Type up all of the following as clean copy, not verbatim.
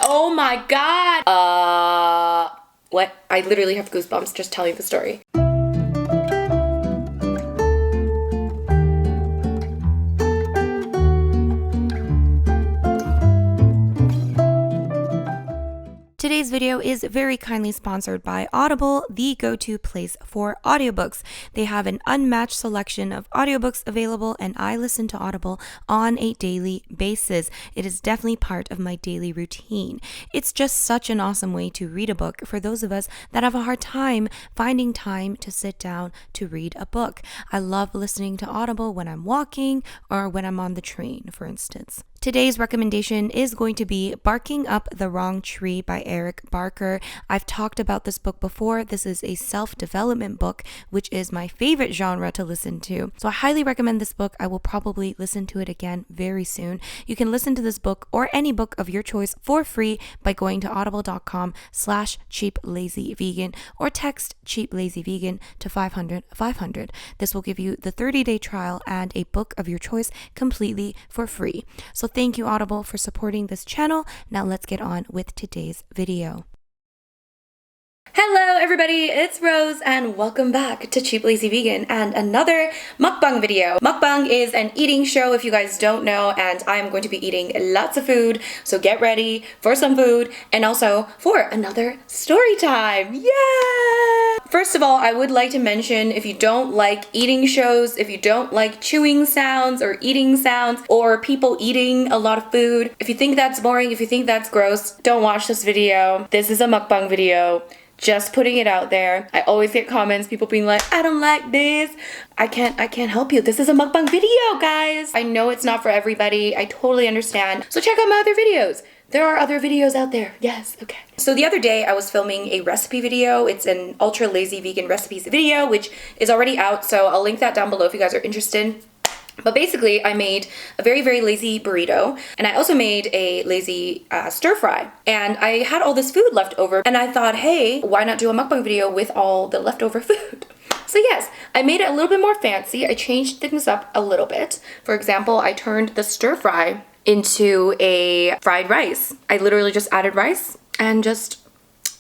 Oh my god! What? I literally have goosebumps just telling the story. Today's video is very kindly sponsored by Audible, the go-to place for audiobooks. They have an unmatched selection of audiobooks available, and I listen to Audible on a daily basis. It is definitely part of my daily routine. It's just such an awesome way to read a book for those of us that have a hard time finding time to sit down to read a book. I love listening to Audible when I'm walking or when I'm on the train, for instance. Today's recommendation is going to be Barking Up the Wrong Tree by Eric Barker. I've talked about this book before. This is a self-development book, which is my favorite genre to listen to. So I highly recommend this book. I will probably listen to it again very soon. You can listen to this book or any book of your choice for free by going to audible.com/cheaplazyvegan or text cheaplazyvegan to 500-500. This will give you the 30-day trial and a book of your choice completely for free. So thank you, Audible, for supporting this channel. Now let's get on with today's video. Hello everybody, it's Rose and welcome back to Cheap Lazy Vegan and another mukbang video. Mukbang is an eating show if you guys don't know, and I'm going to be eating lots of food, so get ready for some food and also for another story time. Yeah! First of all, I would like to mention, if you don't like eating shows, if you don't like chewing sounds or eating sounds or people eating a lot of food, if you think that's boring, if you think that's gross, don't watch this video. This is a mukbang video. Just putting it out there. I always get comments, people being like, I don't like this. I can't help you. This is a mukbang video, guys. I know it's not for everybody. I totally understand. So check out my other videos. There are other videos out there. Yes, okay. So the other day I was filming a recipe video. It's an ultra lazy vegan recipes video, which is already out. So I'll link that down below if you guys are interested. But basically, I made a very, very lazy burrito, and I also made a lazy stir-fry. And I had all this food left over, and I thought, hey, why not do a mukbang video with all the leftover food? So yes, I made it a little bit more fancy. I changed things up a little bit. For example, I turned the stir-fry into a fried rice. I literally just added rice and just,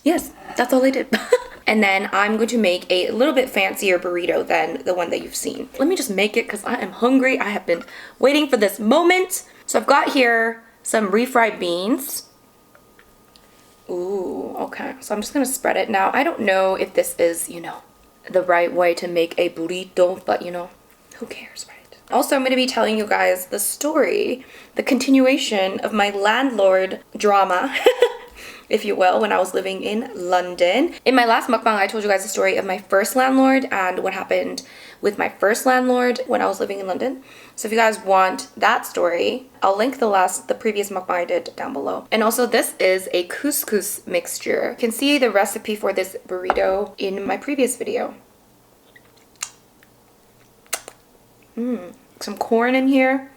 yes, that's all I did. And then I'm going to make a little bit fancier burrito than the one that you've seen. Let me just make it because I am hungry. I have been waiting for this moment. So I've got here some refried beans. Ooh, okay. So I'm just gonna spread it. Now, I don't know if this is, you know, the right way to make a burrito, but you know, who cares, right? Also, I'm gonna be telling you guys the story, the continuation of my landlord drama. If you will, when I was living in London. In my last mukbang, I told you guys the story of my first landlord and what happened with my first landlord when I was living in London. So if you guys want that story, I'll link the previous mukbang I did down below. And also this is a couscous mixture. You can see the recipe for this burrito in my previous video. Some corn in here.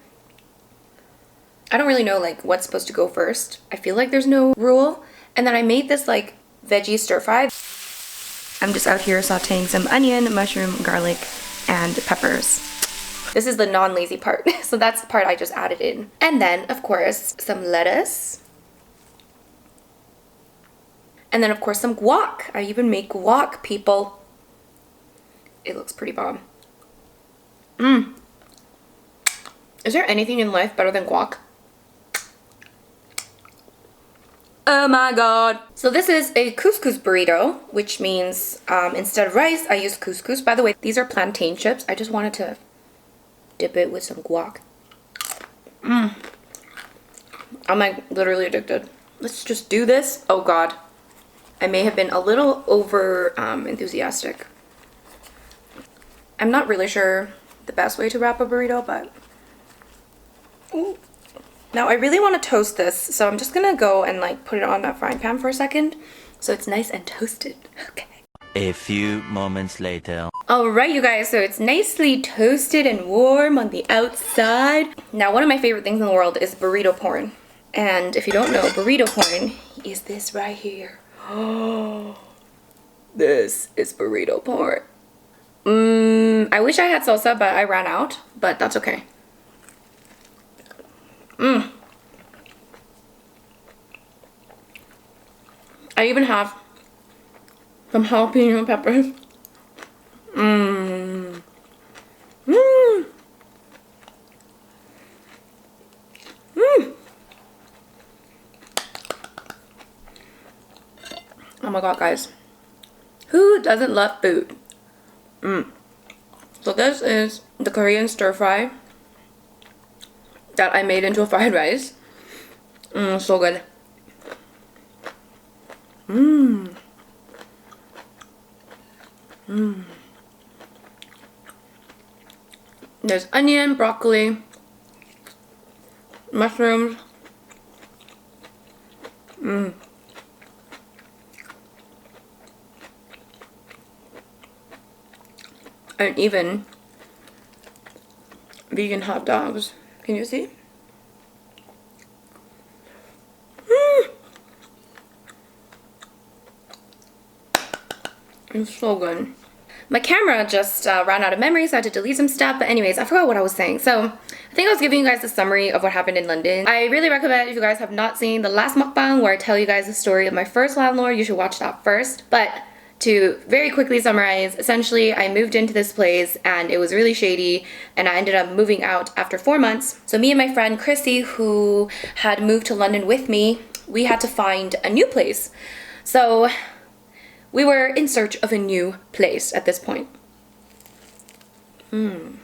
I don't really know like what's supposed to go first. I feel like there's no rule. And then I made this like veggie stir-fry. I'm just out here sauteing some onion, mushroom, garlic, and peppers. This is the non-lazy part. So that's the part I just added in. And then, of course, some lettuce. And then, of course, some guac. I even make guac, people. It looks pretty bomb. Is there anything in life better than guac? Oh my god. So this is a couscous burrito, which means instead of rice, I use couscous. By the way, these are plantain chips. I just wanted to dip it with some guac. I'm like literally addicted. Let's just do this. Oh god. I may have been a little over enthusiastic. I'm not really sure the best way to wrap a burrito, but... Ooh. Now I really want to toast this, so I'm just gonna go and like put it on that frying pan for a second so it's nice and toasted. Okay. A few moments later. Alright you guys, so it's nicely toasted and warm on the outside. Now one of my favorite things in the world is burrito porn. And if you don't know, burrito porn is this right here. Oh, this is burrito porn. I wish I had salsa, but I ran out, but that's okay. I even have some jalapeno peppers. Mmm. Mmm. Mmm. Oh my god, guys. Who doesn't love food? Mmm. So this is the Korean stir-fry that I made into a fried rice. Mmm, so good. Mmm. Mmm. There's onion, broccoli, mushrooms. Mmm. And even vegan hot dogs. Can you see? It's so good. My camera just ran out of memory, so I had to delete some stuff. But anyways, I forgot what I was saying. So I think I was giving you guys a summary of what happened in London. I really recommend, if you guys have not seen the last mukbang where I tell you guys the story of my first landlord, you should watch that first. But to very quickly summarize, essentially I moved into this place and it was really shady, and I ended up moving out after 4 months. So me and my friend Chrissy, who had moved to London with me, we had to find a new place. So we were in search of a new place at this point. We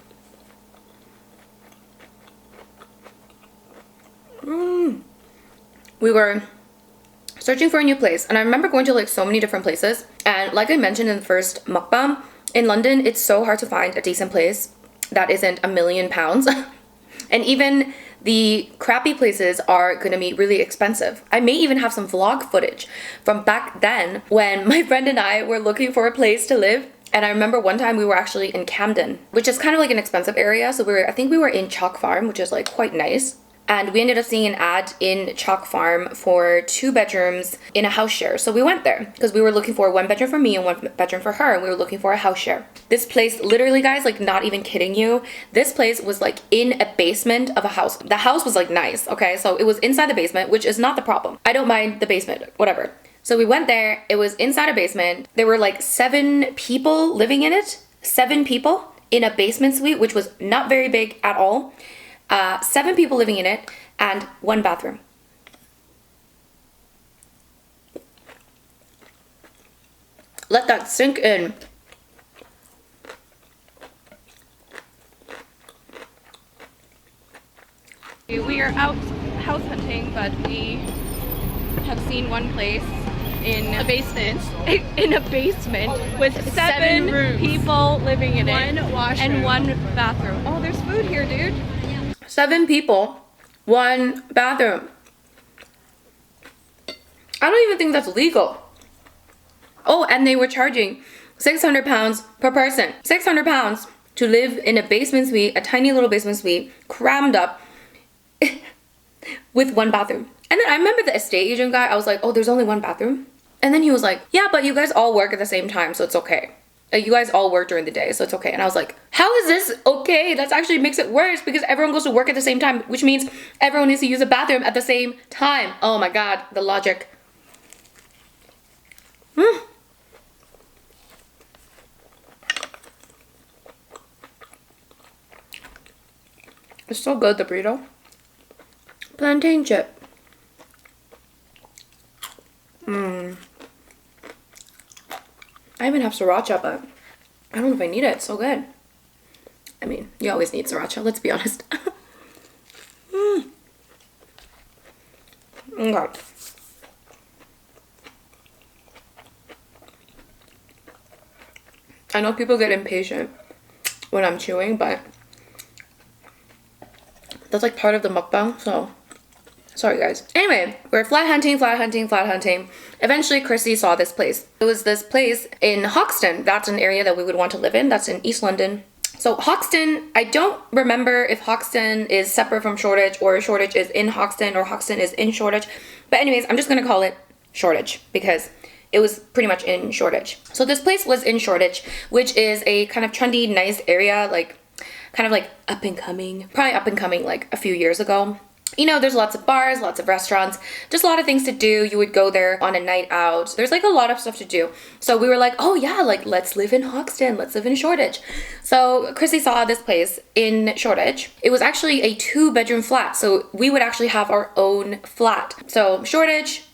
were searching for a new place, and I remember going to like so many different places, and like I mentioned in the first mukbang, in London it's so hard to find a decent place that isn't £1 million. And even the crappy places are gonna be really expensive. I may even have some vlog footage from back then when my friend and I were looking for a place to live. And I remember one time we were actually in Camden, which is kind of like an expensive area. So I think we were in Chalk Farm, which is like quite nice. And we ended up seeing an ad in Chalk Farm for 2 bedrooms in a house share. So we went there because we were looking for 1 bedroom for me and 1 bedroom for her. And we were looking for a house share. This place, literally guys, like not even kidding you, this place was like in a basement of a house. The house was like nice, okay? So it was inside the basement, which is not the problem. I don't mind the basement, whatever. So we went there, it was inside a basement. There were like 7 people living in it. 7 people in a basement suite, which was not very big at all. 7 people living in it and 1 bathroom. Let that sink in. We are out house hunting, but we have seen one place in a basement. In a basement with 7 rooms. People living in it. 1 washroom. And 1 bathroom. Oh, there's food here, dude. 7 people, 1 bathroom. I don't even think that's legal. Oh, and they were charging £600 per person. £600 to live in a basement suite, a tiny little basement suite, crammed up with 1 bathroom. And then I remember the estate agent guy, I was like, oh, there's only 1 bathroom? And then he was like, yeah, but you guys all work at the same time, so it's okay. You guys all work during the day, so it's okay. And I was like, how is this okay? That actually makes it worse because everyone goes to work at the same time, which means everyone needs to use a bathroom at the same time. Oh my god, the logic. It's so good, the burrito. Plantain chip. I even have sriracha, but I don't know if I need it. It's so good. I mean, you always need sriracha, let's be honest. Okay. I know people get impatient when I'm chewing, but that's like part of the mukbang, so sorry guys. Anyway, we're flat hunting. Eventually Chrissy saw this place. It was this place in Hoxton. That's an area that we would want to live in. That's in East London. So Hoxton, I don't remember if Hoxton is separate from Shoreditch or Shoreditch is in Hoxton or Hoxton is in Shoreditch. But anyways, I'm just gonna call it Shoreditch because it was pretty much in Shoreditch. So this place was in Shoreditch, which is a kind of trendy, nice area, like kind of like up and coming, probably up and coming like a few years ago. you know, there's lots of bars, lots of restaurants, just a lot of things to do. You would go there on a night out. There's like a lot of stuff to do. So we were like, oh yeah, like let's live in Hoxton, let's live in Shoreditch. So Chrissy saw this place in Shoreditch. It was actually a 2-bedroom flat. So we would actually have our own flat. So Shoreditch,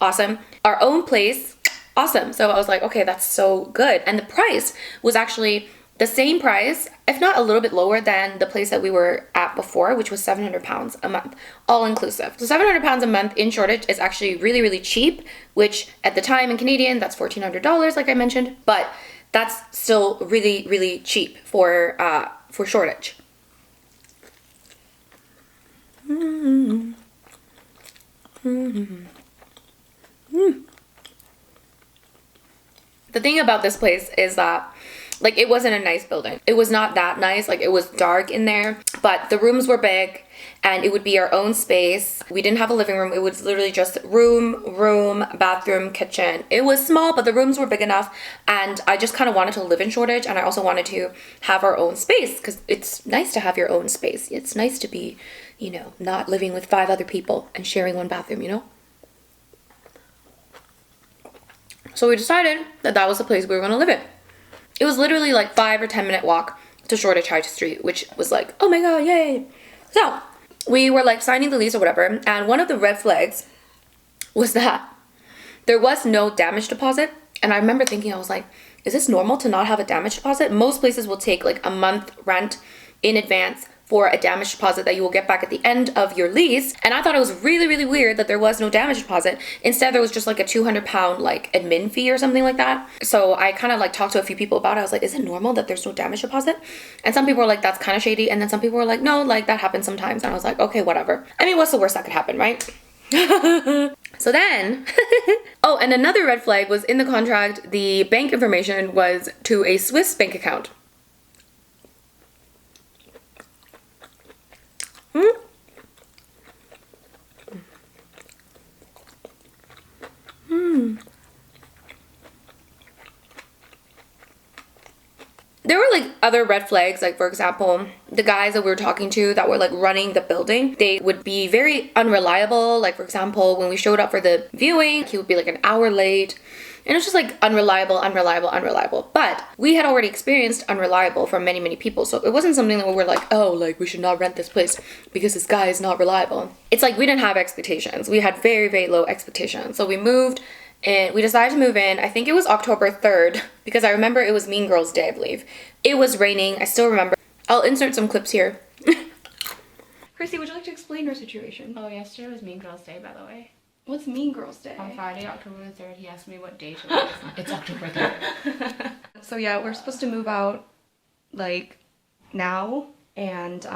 awesome. Our own place, awesome. So I was like, okay, that's so good. And the price was actually the same price, if not a little bit lower than the place that we were at before, which was £700 a month, all inclusive. So £700 a month in Shoreditch is actually really, really cheap, which at the time in Canadian, that's $1,400, like I mentioned, but that's still really, really cheap for Shoreditch. Mm-hmm. Mm-hmm. Mm. The thing about this place is that like it wasn't a nice building. It was not that nice. Like it was dark in there, but the rooms were big and it would be our own space. We didn't have a living room. It was literally just room, bathroom, kitchen. It was small, but the rooms were big enough. And I just kind of wanted to live in Shoreditch, and I also wanted to have our own space because it's nice to have your own space. It's nice to be, you know, not living with 5 other people and sharing one bathroom, you know? So we decided that that was the place we were going to live in. It was literally like 5 or 10 minute walk to Shoreditch High Street, which was like, oh my god, yay. So we were like signing the lease or whatever, and one of the red flags was that there was no damage deposit. And I remember thinking, I was like, is this normal to not have a damage deposit? Most places will take like a month rent in advance for a damage deposit that you will get back at the end of your lease. And I thought it was really, really weird that there was no damage deposit. Instead, there was just like a £200 like admin fee or something like that. So I kind of like talked to a few people about it. I was like, is it normal that there's no damage deposit? And some people were like, that's kind of shady. And then some people were like, no, like that happens sometimes. And I was like, okay, whatever. I mean, what's the worst that could happen, right? So then, oh, and another red flag was in the contract, the bank information was to a Swiss bank account. There were like other red flags, like for example, the guys that we were talking to that were like running the building, they would be very unreliable. Like for example, when we showed up for the viewing, he would be like an hour late. And it was just like unreliable. But we had already experienced unreliable from many, many people. So it wasn't something that we were like, oh, like we should not rent this place because this guy is not reliable. It's like we didn't have expectations. We had very, very low expectations. So we moved and we decided to move in. I think it was October 3rd because I remember it was Mean Girls Day, I believe. It was raining. I still remember. I'll insert some clips here. Chrissy, would you like to explain your situation? Oh, yesterday was Mean Girls Day, by the way. What's Mean Girls Day? On Friday, October 3rd, he asked me what date it was. It's October 3rd. So yeah, we're supposed to move out like now, and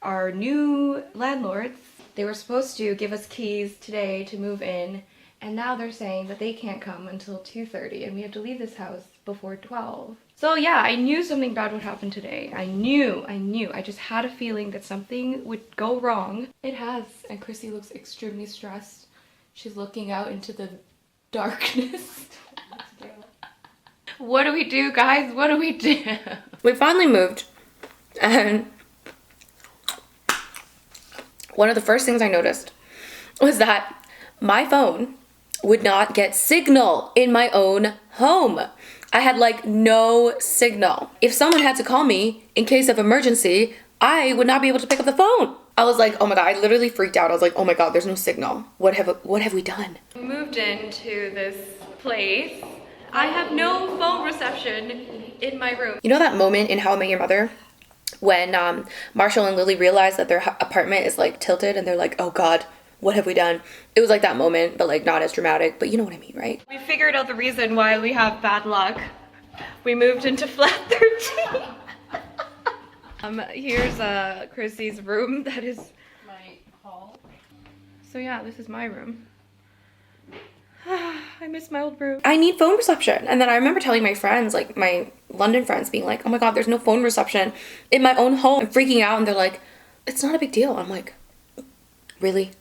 our new landlords, they were supposed to give us keys today to move in, and now they're saying that they can't come until 2:30 and we have to leave this house before 12. So yeah, I knew something bad would happen today. I knew. I just had a feeling that something would go wrong. It has, and Chrissy looks extremely stressed. She's looking out into the darkness. What do we do, guys? What do we do? We finally moved, and one of the first things I noticed was that my phone would not get signal in my own home. I had like no signal. If someone had to call me in case of emergency, I would not be able to pick up the phone. I was like, oh my god, I literally freaked out. I was like, oh my god, there's no signal. What have we done? We moved into this place. I have no phone reception in my room. You know that moment in How I Met Your Mother when Marshall and Lily realize that their apartment is like tilted and they're like, oh god, what have we done? It was like that moment, but like not as dramatic, but you know what I mean, right? We figured out the reason why we have bad luck. We moved into flat 13. Here's Chrissy's room. That is My hall. so yeah, this is my room. I miss my old room. I need phone reception. And then I remember telling my friends, like my London friends, being like, oh my god, there's no phone reception in my own home. I'm freaking out, and they're like, it's not a big deal. I'm like, really?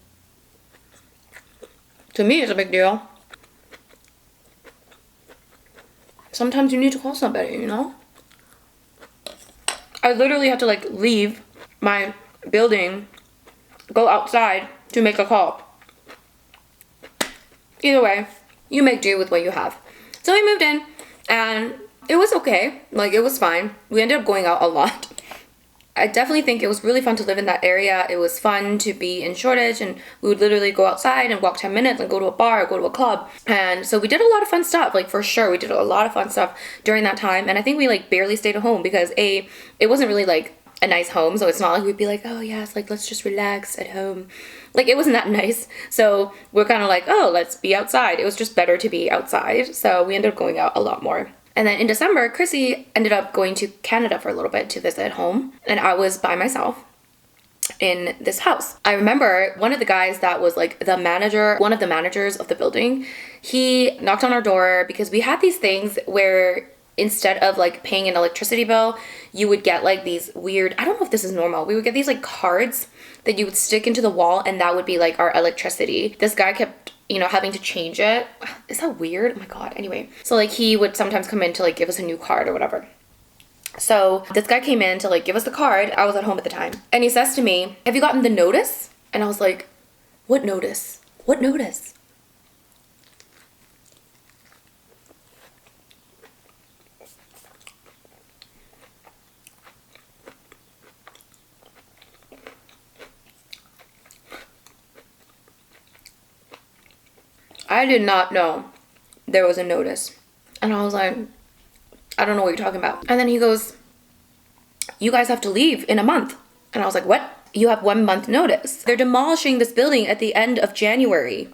To me, it's a big deal. Sometimes you need to call somebody, you know? I literally had to like leave my building go outside to make a call. Either way, you make do with what you have. So we moved in and it was okay. Like, it was fine. We ended up going out a lot. I definitely think it was really fun to live in that area. It was fun to be in Shoreditch, and we would literally go outside and walk 10 minutes and go to a bar or go to a club. And so we did a lot of fun stuff, like for sure. We did a lot of fun stuff during that time. And I think we like barely stayed at home because it wasn't really like a nice home. So it's not like we'd be like, oh yes, like let's just relax at home. Like, it wasn't that nice. So we're kind of like, oh, let's be outside. It was just better to be outside. So we ended up going out a lot more. And then in December, Chrissy ended up going to Canada for a little bit to visit home. And I was by myself in this house. I remember one of the guys that was like the manager, one of the managers of the building, he knocked on our door because we had these things where instead of like paying an electricity bill, you would get like these weird, I don't know if this is normal, we would get these like cards that you would stick into the wall, and that would be like our electricity. This guy kept, you know, having to change it. Is that weird? Oh my god. Anyway, so like he would sometimes come in to like give us a new card or whatever. So this guy came in to like give us the card. I was at home at the time, and he says to me, have you gotten the notice? And I was like, what notice? What notice? I did not know there was a notice. And I was like, I don't know what you're talking about. And then he goes, you guys have to leave in a month. And I was like, what? You have 1 month notice. They're demolishing this building at the end of January.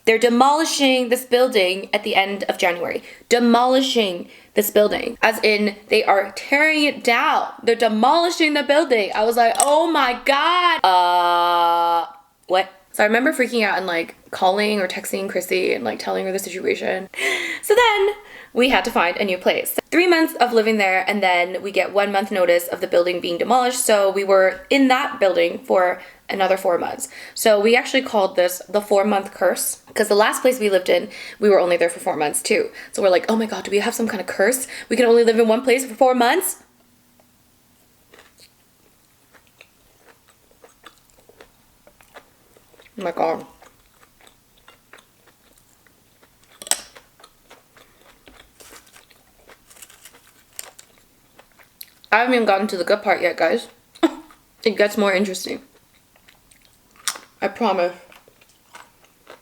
They're demolishing this building at the end of January. Demolishing this building. As in, they are tearing it down. They're demolishing the building. I was like, oh my god. What? So I remember freaking out and like calling or texting Chrissy and like telling her the situation. So then we had to find a new place. 3 months of living there, and then we get 1 month notice of the building being demolished. So we were in that building for another 4 months. So we actually called this the 4-month curse, because the last place we lived in, we were only there for 4 months too. So we're like, oh my god, do we have some kind of curse? We can only live in one place for 4 months? Oh my god. I haven't even gotten to the good part yet, guys. It gets more interesting. I promise.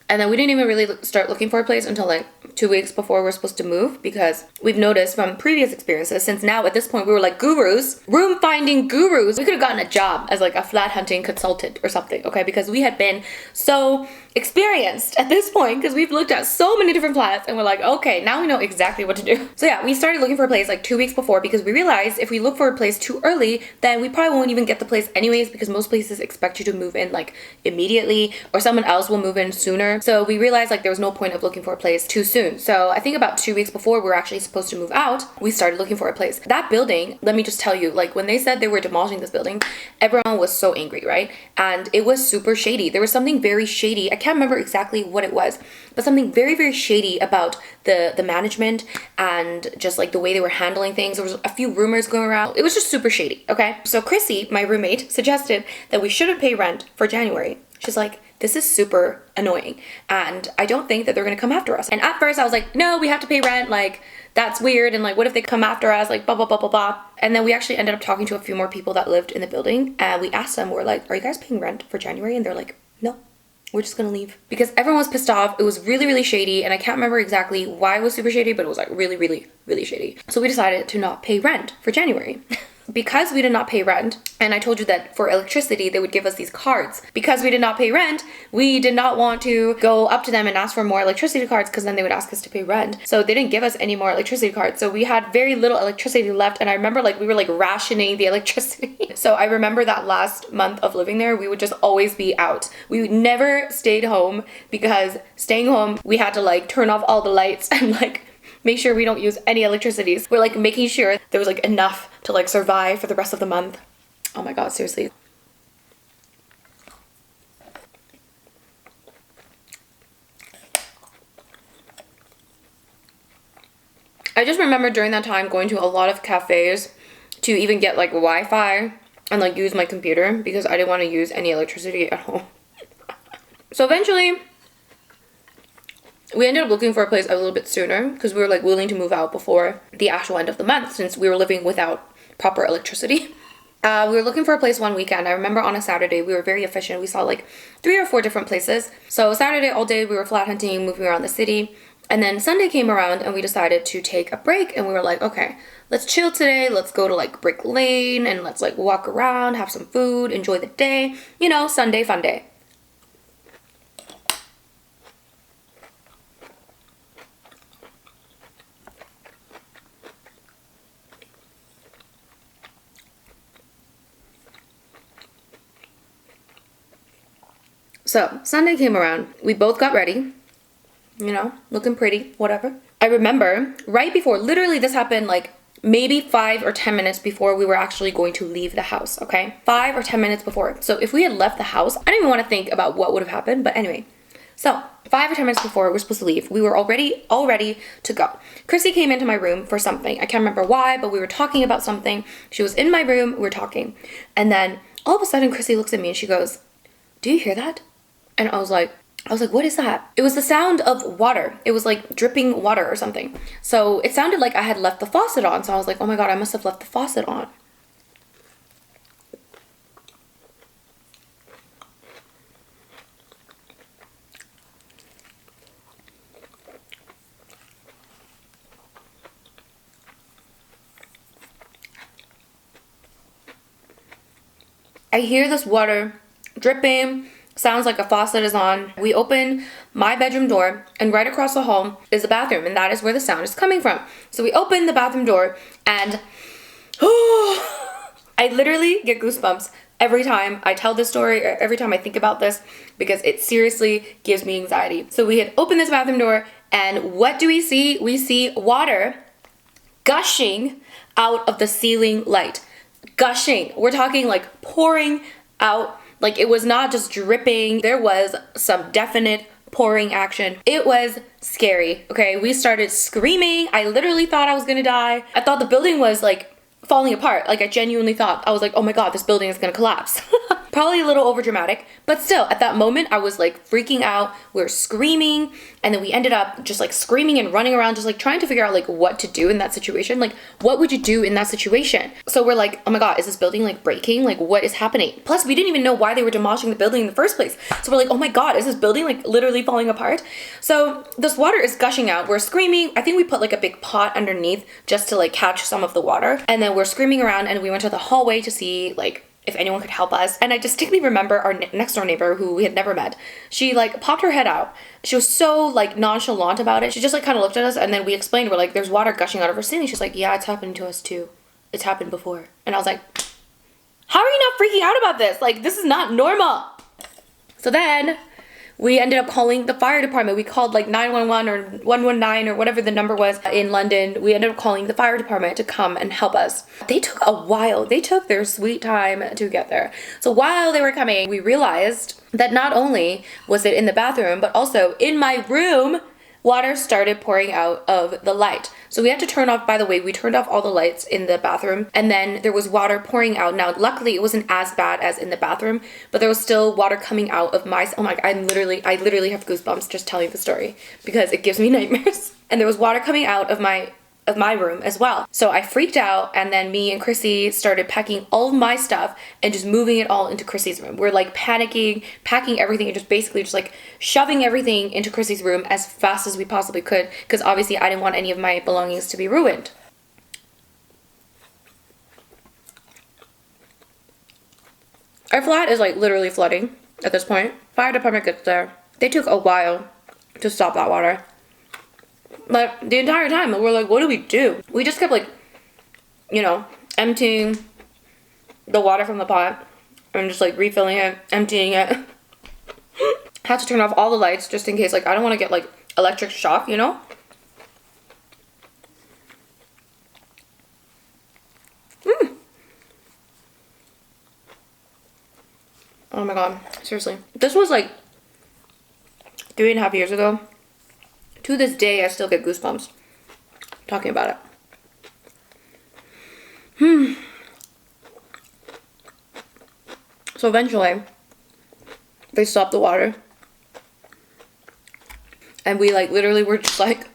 And then we didn't even really start looking for a place until like 2 weeks before we're supposed to move, because we've noticed from previous experiences, since now at this point we were like gurus, room finding gurus. We could have gotten a job as like a flat hunting consultant or something, okay? Because we had been so experienced at this point, because we've looked at so many different flats and we're like, okay, now we know exactly what to do. So yeah, we started looking for a place like 2 weeks before, because we realized if we look for a place too early, then we probably won't even get the place anyways, because most places expect you to move in like immediately, or someone else will move in sooner. So we realized like there was no point of looking for a place too soon. So I think about 2 weeks before we were actually supposed to move out, we started looking for a place. That building, let me just tell you, like when they said they were demolishing this building, everyone was so angry, right? And it was super shady. There was something very shady. I can't remember exactly what it was, but something very, very shady about the management and just like the way they were handling things. There was a few rumors going around. It was just super shady, okay? So Chrissy, my roommate, suggested that we shouldn't pay rent for January. She's like, this is super annoying, and I don't think that they're gonna come after us. And at first I was like, no, we have to pay rent, like that's weird, and like what if they come after us, like blah blah blah blah blah. And then we actually ended up talking to a few more people that lived in the building, and we asked them, we're like, are you guys paying rent for January? And they're like, no, we're just gonna leave, because everyone was pissed off. It was really, really shady, and I can't remember exactly why it was super shady, but it was like really, really, really shady. So we decided to not pay rent for January. Because we did not pay rent, and I told you that for electricity they would give us these cards. Because we did not pay rent, we did not want to go up to them and ask for more electricity cards, because then they would ask us to pay rent. So they didn't give us any more electricity cards. So we had very little electricity left, and I remember like we were like rationing the electricity. So I remember that last month of living there, we would just always be out. We never stayed home, because staying home we had to like turn off all the lights and like make sure we don't use any electricity. We're like making sure there was like enough to like survive for the rest of the month. Oh my god, seriously. I just remember during that time going to a lot of cafes to even get like Wi-Fi and like use my computer because I didn't want to use any electricity at home. So eventually we ended up looking for a place a little bit sooner because we were like willing to move out before the actual end of the month since we were living without proper electricity. We were looking for a place one weekend. I remember on a Saturday we were very efficient. We saw like 3 or 4 different places. So Saturday all day we were flat hunting, moving around the city. And then Sunday came around and we decided to take a break, and we were like, okay, let's chill today. Let's go to like Brick Lane and let's like walk around, have some food, enjoy the day. You know, Sunday fun day. So Sunday came around. We both got ready. You know, looking pretty, whatever. I remember right before, literally this happened like maybe 5 or 10 minutes before we were actually going to leave the house, okay? 5 or 10 minutes before. So if we had left the house, I don't even want to think about what would have happened, but anyway. So 5 or 10 minutes before we were supposed to leave, we were all ready to go. Chrissy came into my room for something. I can't remember why, but we were talking about something. She was in my room, we were talking. And then all of a sudden Chrissy looks at me and she goes, "Do you hear that?" And I was like, what is that? It was the sound of water. It was like dripping water or something. So it sounded like I had left the faucet on. So I was like, oh my God, I must have left the faucet on. I hear this water dripping. Sounds like a faucet is on. We open my bedroom door, and right across the hall is the bathroom, and that is where the sound is coming from. So we open the bathroom door, and I literally get goosebumps every time I tell this story, or every time I think about this, because it seriously gives me anxiety. So we had opened this bathroom door, and what do we see? We see water gushing out of the ceiling light. Gushing. We're talking like pouring out. Like, it was not just dripping. There was some definite pouring action. It was scary, okay? We started screaming. I literally thought I was gonna die. I thought the building was like falling apart. Like, I genuinely thought, I was like, oh my God, this building is gonna collapse. Probably a little over dramatic, but still, at that moment, I was like freaking out. We were screaming, and then we ended up just like screaming and running around, just like trying to figure out like what to do in that situation. Like, what would you do in that situation? So we're like, oh my God, is this building like breaking? Like, what is happening? Plus, we didn't even know why they were demolishing the building in the first place. So we're like, oh my God, is this building like literally falling apart? So this water is gushing out. We're screaming. I think we put like a big pot underneath just to like catch some of the water. And then we're screaming around, and we went to the hallway to see like if anyone could help us. And I distinctly remember our next door neighbor, who we had never met. She like popped her head out. She was so like nonchalant about it. She just like kind of looked at us, and then we explained, we're like, there's water gushing out of her ceiling. She's like, yeah, it's happened to us too. It's happened before. And I was like, how are you not freaking out about this? Like, this is not normal. So then we ended up calling the fire department. We called like 911 or 119 or whatever the number was in London. We ended up calling the fire department to come and help us. They took a while. They took their sweet time to get there. So while they were coming, we realized that not only was it in the bathroom, but also in my room, water started pouring out of the light. So we had to turn off, by the way, we turned off all the lights in the bathroom, and then there was water pouring out. Now, luckily it wasn't as bad as in the bathroom, but there was still water coming out of my, oh my God, I literally have goosebumps just telling the story because it gives me nightmares. And there was water coming out of my room as well. So I freaked out, and then me and Chrissy started packing all of my stuff and just moving it all into Chrissy's room. We're like panicking, packing everything, and just basically just like shoving everything into Chrissy's room as fast as we possibly could, because obviously I didn't want any of my belongings to be ruined. Our flat is like literally flooding at this point. Fire department gets there. They took a while to stop that water. But the entire time, we're like, what do we do? We just kept like, you know, emptying the water from the pot and just like refilling it, emptying it. Had to turn off all the lights just in case, like, I don't want to get like electric shock, you know? Oh my God, seriously. This was like 3.5 years ago. To this day, I still get goosebumps talking about it. So eventually, they stopped the water. And we like literally were just like,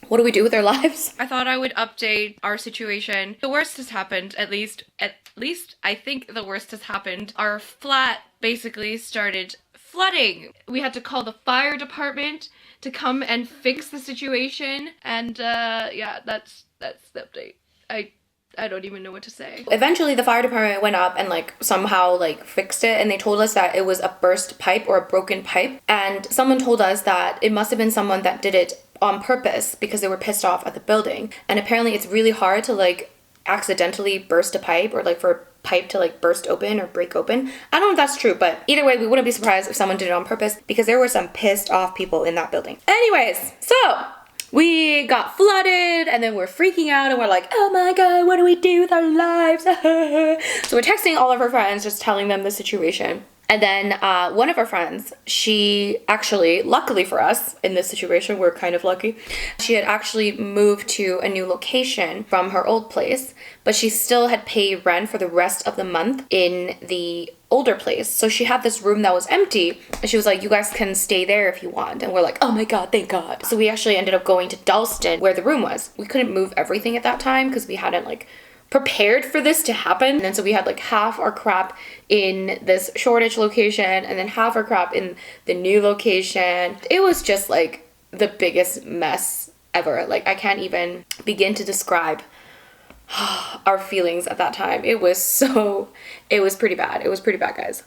what do we do with our lives? I thought I would update our situation. The worst has happened, at least I think the worst has happened. Our flat basically started flooding. We had to call the fire department to come and fix the situation. And yeah, that's the update. I don't even know what to say. Eventually the fire department went up and like somehow like fixed it, and they told us that it was a burst pipe or a broken pipe, and someone told us that it must have been someone that did it on purpose because they were pissed off at the building. And apparently it's really hard to like accidentally burst a pipe, or like for a pipe to like burst open or break open. I don't know if that's true, but either way, we wouldn't be surprised if someone did it on purpose, because there were some pissed off people in that building. Anyways, so we got flooded and then we're freaking out and we're like, oh my god, what do we do with our lives? So we're texting all of our friends, just telling them the situation. And then one of our friends, she actually, luckily for us in this situation, we're kind of lucky, she had actually moved to a new location from her old place, but she still had paid rent for the rest of the month in the older place. So she had this room that was empty, and she was like, you guys can stay there if you want. And we're like, oh my god, thank god. So we actually ended up going to Dalston, where the room was. We couldn't move everything at that time because we hadn't like prepared for this to happen. And so we had like half our crap in this Shoreditch location and then half our crap in the new location. It was just like the biggest mess ever. Like I can't even begin to describe our feelings at that time. It was pretty bad. It was pretty bad, guys.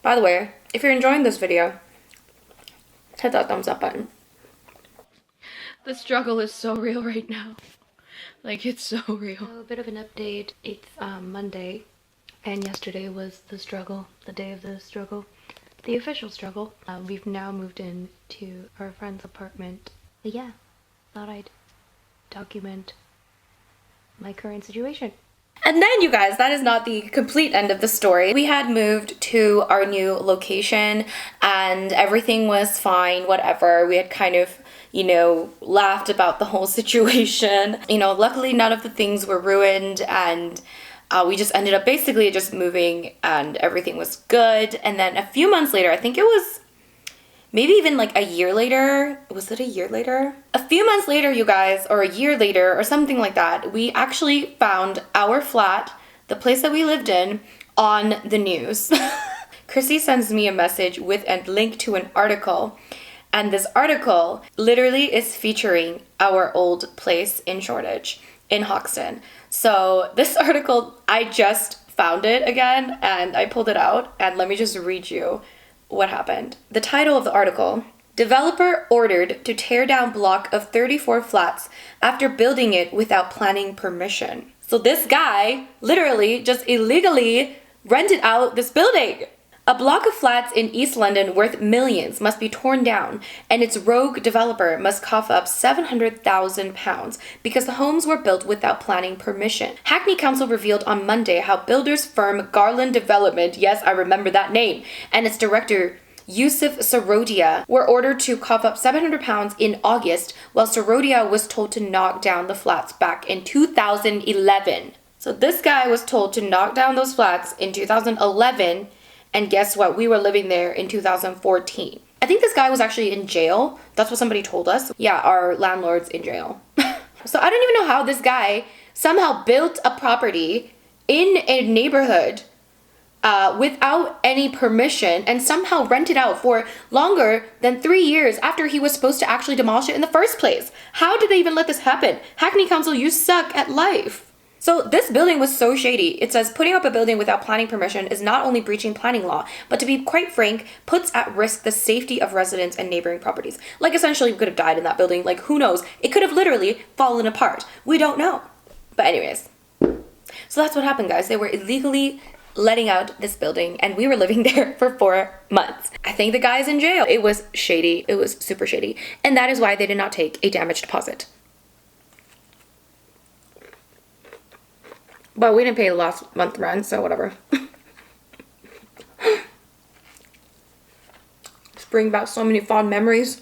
By the way, if you're enjoying this video, hit that thumbs up button. The struggle is so real right now. Like, it's so real. So, a bit of an update. It's Monday, and yesterday was the struggle, the day of the struggle, the official struggle. We've now moved into our friend's apartment. But yeah, thought I'd document my current situation. And then, you guys, that is not the complete end of the story. We had moved to our new location and everything was fine, whatever. We had kind of, you know, laughed about the whole situation. You know, luckily none of the things were ruined, and we just ended up basically just moving and everything was good. And then a few months later, I think it was maybe even like a year later. Was it a year later? A few months later, you guys, or a year later or something like that, we actually found our flat, the place that we lived in, on the news. Chrissy sends me a message with a link to an article. And this article literally is featuring our old place in Shoreditch, in Hoxton. So this article, I just found it again and I pulled it out, and let me just read you what happened. The title of the article: developer ordered to tear down block of 34 flats after building it without planning permission. So this guy literally just illegally rented out this building. A block of flats in East London worth millions must be torn down, and its rogue developer must cough up £700,000 because the homes were built without planning permission. Hackney Council revealed on Monday how builders firm Garland Development, yes, I remember that name, and its director Yusuf Sarodia were ordered to cough up £700 in August, while Sarodia was told to knock down the flats back in 2011. So this guy was told to knock down those flats in 2011, and guess what? We were living there in 2014. I think this guy was actually in jail. That's what somebody told us. Yeah, our landlord's in jail. So I don't even know how this guy somehow built a property in a neighborhood without any permission and somehow rented out for longer than 3 years after he was supposed to actually demolish it in the first place. How did they even let this happen? Hackney Council, you suck at life. So this building was so shady. It says putting up a building without planning permission is not only breaching planning law, but to be quite frank, puts at risk the safety of residents and neighboring properties. Like essentially we could have died in that building. Like who knows? It could have literally fallen apart. We don't know. But anyways, so that's what happened, guys. They were illegally letting out this building and we were living there for 4 months. I think the guy's in jail. It was shady. It was super shady. And that is why they did not take a damage deposit. But we didn't pay the last month rent, so whatever. Just bring back so many fond memories.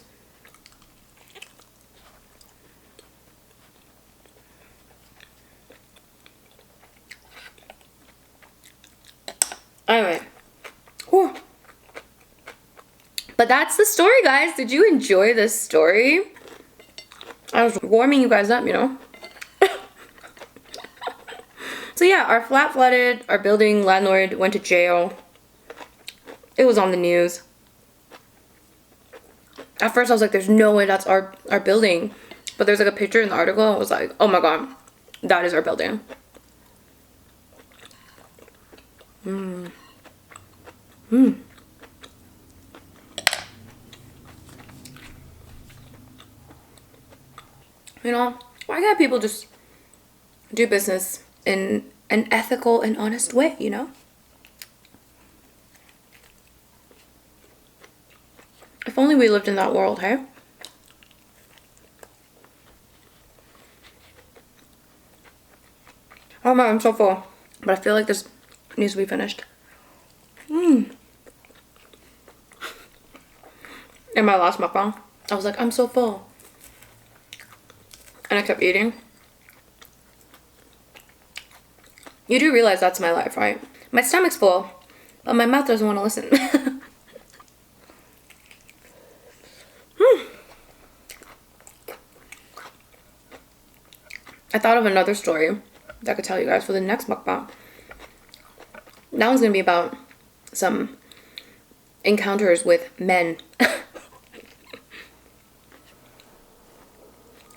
But that's the story, guys. Did you enjoy this story? I was warming you guys up, you know. So yeah, our flat flooded, our building landlord went to jail. It was on the news. At first I was like, there's no way that's our building. But there's like a picture in the article and I was like, oh my god, that is our building. You know, why can't people just do business in an ethical and honest way, you know? If only we lived in that world, hey? Oh man, I'm so full. But I feel like this needs to be finished. In my last mukbang, I was like, I'm so full. And I kept eating. You do realize that's my life, right? My stomach's full, but my mouth doesn't want to listen. I thought of another story that I could tell you guys for the next mukbang. That one's gonna be about some encounters with men.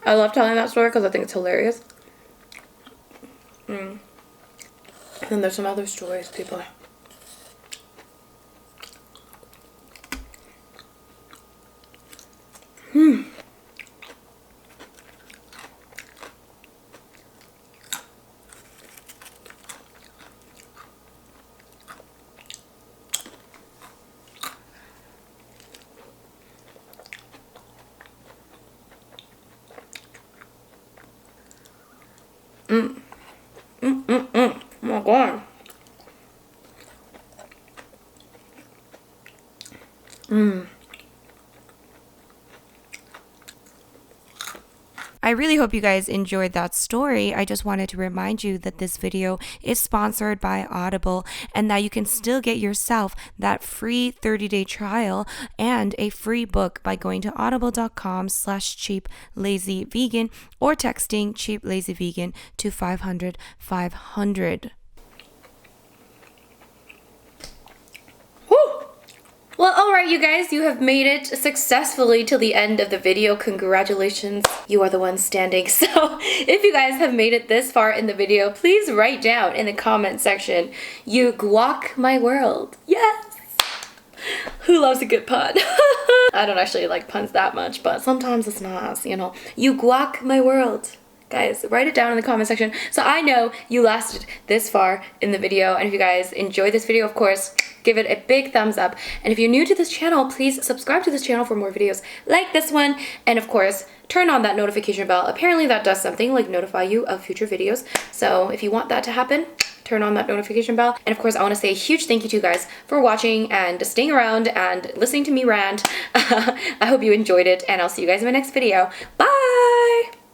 I love telling that story because I think it's hilarious. And then there's some other stories, people. Oh my god. I really hope you guys enjoyed that story. I just wanted to remind you that this video is sponsored by Audible and that you can still get yourself that free 30-day trial and a free book by going to audible.com/cheaplazyvegan or texting cheaplazyvegan to 500 500. Well, alright you guys, you have made it successfully to the end of the video. Congratulations, you are the one standing. So, if you guys have made it this far in the video, please write down in the comment section, you guac my world. Yes! Who loves a good pun? I don't actually like puns that much, but sometimes it's nice, you know. You guac my world. Guys, write it down in the comment section so I know you lasted this far in the video. And if you guys enjoyed this video, of course, give it a big thumbs up. And if you're new to this channel, please subscribe to this channel for more videos like this one. And of course, turn on that notification bell. Apparently that does something, like notify you of future videos. So if you want that to happen, turn on that notification bell. And of course, I want to say a huge thank you to you guys for watching and staying around and listening to me rant. I hope you enjoyed it, and I'll see you guys in my next video. Bye!